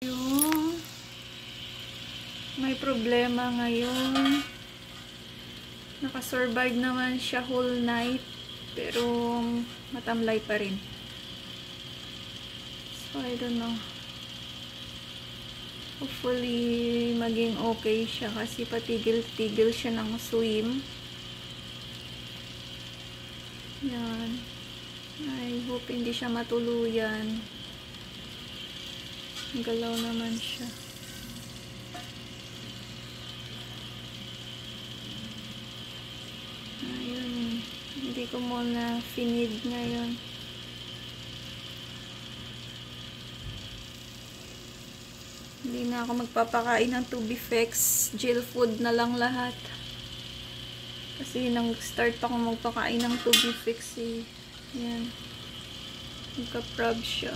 Yung may problema ngayon. Nakasurvive naman siya whole night, pero matamlay pa rin. So, I don't know. Hopefully, maging okay siya kasi patigil-tigil siya ng swim. Yan. I hope hindi siya matuluyan. Galaw naman siya. Ayun. Hindi ko muna finid ngayon. Hindi na ako magpapakain ng Tubifex. Gel food na lang lahat. Kasi nang start ako magpakain ng Tubifex, yan. Nagka-prob siya.